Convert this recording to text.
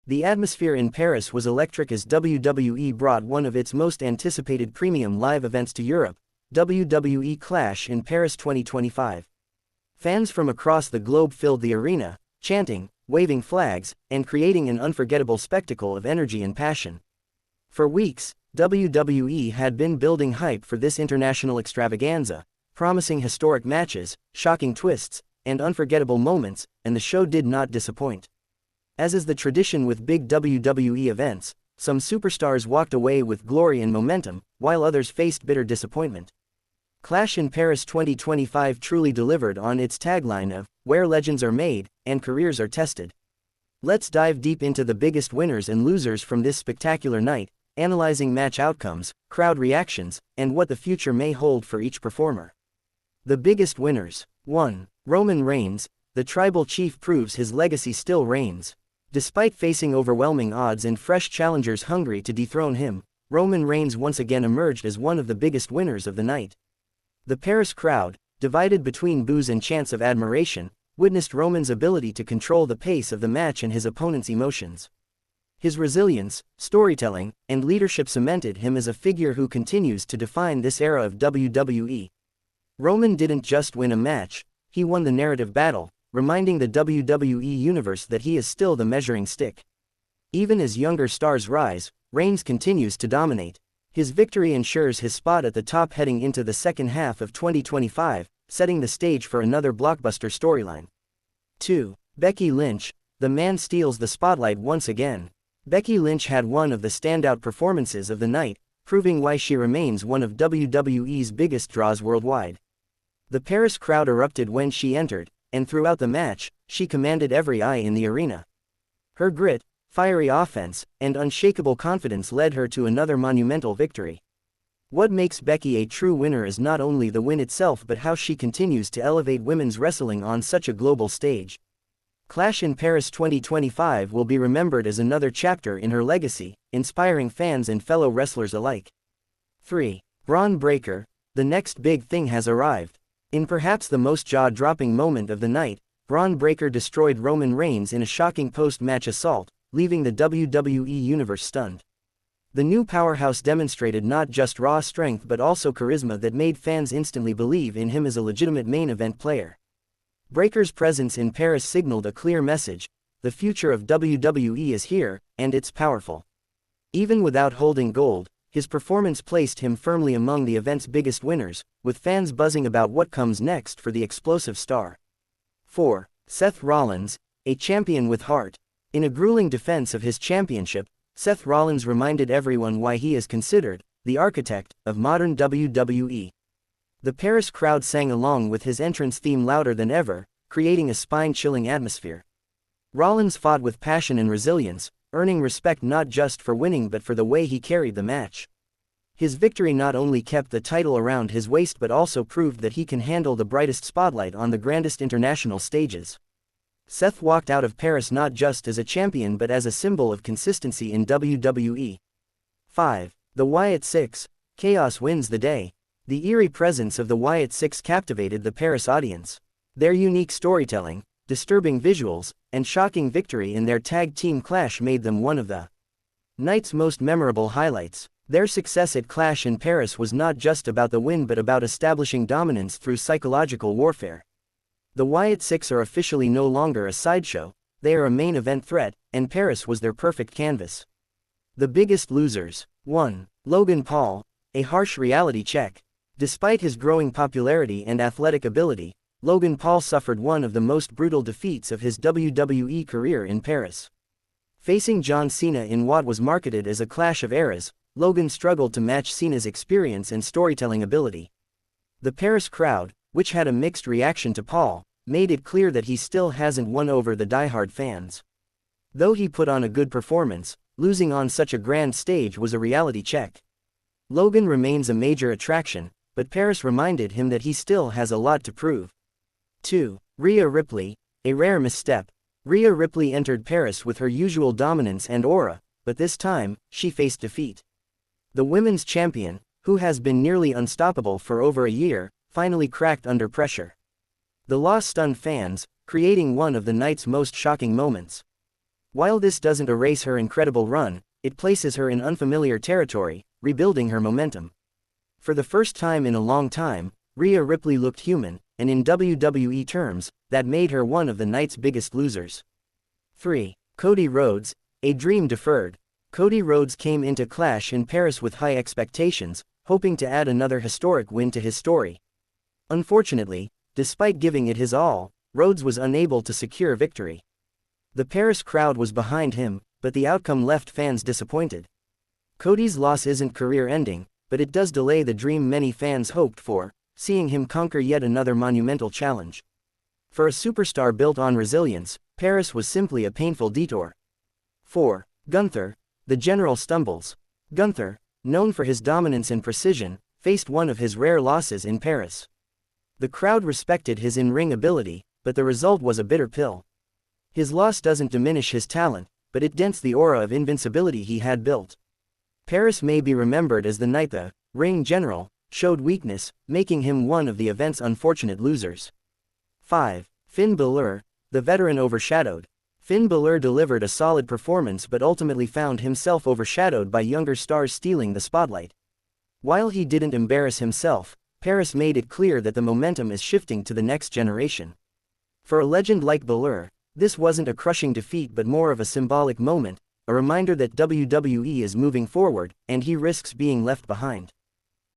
The atmosphere in Paris was electric as WWE brought one of its most anticipated premium live events to Europe, WWE Clash in Paris 2025. Fans from across the globe filled the arena, chanting, waving flags, and creating an unforgettable spectacle of energy and passion. For weeks, WWE had been building hype for this international extravaganza, promising historic matches, shocking twists, and unforgettable moments, and the show did not disappoint. As is the tradition with big WWE events, some superstars walked away with glory and momentum, while others faced bitter disappointment. Clash in Paris 2025 truly delivered on its tagline of, "Where legends are made, and careers are tested." Let's dive deep into the biggest winners and losers from this spectacular night, analyzing match outcomes, crowd reactions, and what the future may hold for each performer. The biggest winners. 1. Roman Reigns. The tribal chief proves his legacy still reigns. Despite facing overwhelming odds and fresh challengers hungry to dethrone him, Roman Reigns once again emerged as one of the biggest winners of the night. The Paris crowd, divided between boos and chants of admiration, witnessed Roman's ability to control the pace of the match and his opponent's emotions. His resilience, storytelling, and leadership cemented him as a figure who continues to define this era of WWE. Roman didn't just win a match, he won the narrative battle, reminding the WWE Universe that he is still the measuring stick. Even as younger stars rise, Reigns continues to dominate. His victory ensures his spot at the top heading into the second half of 2025, setting the stage for another blockbuster storyline. 2. Becky Lynch. The man steals the spotlight once again. Becky Lynch had one of the standout performances of the night, proving why she remains one of WWE's biggest draws worldwide. The Paris crowd erupted when she entered, and throughout the match, she commanded every eye in the arena. Her grit, fiery offense, and unshakable confidence led her to another monumental victory. What makes Becky a true winner is not only the win itself but how she continues to elevate women's wrestling on such a global stage. Clash in Paris 2025 will be remembered as another chapter in her legacy, inspiring fans and fellow wrestlers alike. 3. Bron Breakker. The next big thing has arrived. In perhaps the most jaw-dropping moment of the night, Bron Breakker destroyed Roman Reigns in a shocking post-match assault, leaving the WWE Universe stunned. The new powerhouse demonstrated not just raw strength but also charisma that made fans instantly believe in him as a legitimate main event player. Breakker's presence in Paris signaled a clear message: the future of WWE is here, and it's powerful. Even without holding gold, his performance placed him firmly among the event's biggest winners, with fans buzzing about what comes next for the explosive star. 4. Seth Rollins. A champion with heart. In a grueling defense of his championship, Seth Rollins reminded everyone why he is considered the architect of modern WWE. The Paris crowd sang along with his entrance theme louder than ever, creating a spine-chilling atmosphere. Rollins fought with passion and resilience, earning respect not just for winning but for the way he carried the match. His victory not only kept the title around his waist but also proved that he can handle the brightest spotlight on the grandest international stages. Seth walked out of Paris not just as a champion but as a symbol of consistency in WWE. 5. The Wyatt Six. Chaos wins the day. The eerie presence of the Wyatt Six captivated the Paris audience. Their unique storytelling, disturbing visuals, and shocking victory in their tag team clash made them one of the night's most memorable highlights. Their success at Clash in Paris was not just about the win but about establishing dominance through psychological warfare. The Wyatt Six are officially no longer a sideshow, they are a main event threat, and Paris was their perfect canvas. The biggest losers. 1. Logan Paul. A harsh reality check. Despite his growing popularity and athletic ability, Logan Paul suffered one of the most brutal defeats of his WWE career in Paris. Facing John Cena in what was marketed as a clash of eras, Logan struggled to match Cena's experience and storytelling ability. The Paris crowd, which had a mixed reaction to Paul, made it clear that he still hasn't won over the diehard fans. Though he put on a good performance, losing on such a grand stage was a reality check. Logan remains a major attraction, but Paris reminded him that he still has a lot to prove. 2. Rhea Ripley. A rare misstep. Rhea Ripley entered Paris with her usual dominance and aura, but this time, she faced defeat. The women's champion, who has been nearly unstoppable for over a year, finally cracked under pressure. The loss stunned fans, creating one of the night's most shocking moments. While this doesn't erase her incredible run, it places her in unfamiliar territory, rebuilding her momentum. For the first time in a long time, Rhea Ripley looked human, and in WWE terms, that made her one of the night's biggest losers. 3. Cody Rhodes, a dream deferred. Cody Rhodes came into Clash in Paris with high expectations, hoping to add another historic win to his story. Unfortunately, despite giving it his all, Rhodes was unable to secure victory. The Paris crowd was behind him, but the outcome left fans disappointed. Cody's loss isn't career-ending, but it does delay the dream many fans hoped for, seeing him conquer yet another monumental challenge. For a superstar built on resilience, Paris was simply a painful detour. 4. Gunther, the General stumbles. Gunther, known for his dominance and precision, faced one of his rare losses in Paris. The crowd respected his in-ring ability, but the result was a bitter pill. His loss doesn't diminish his talent, but it dents the aura of invincibility he had built. Paris may be remembered as the night the ring general showed weakness, making him one of the event's unfortunate losers. 5. Finn Balor, the veteran overshadowed. Finn Balor delivered a solid performance but ultimately found himself overshadowed by younger stars stealing the spotlight. While he didn't embarrass himself, Paris made it clear that the momentum is shifting to the next generation. For a legend like Balor, this wasn't a crushing defeat but more of a symbolic moment, a reminder that WWE is moving forward, and he risks being left behind.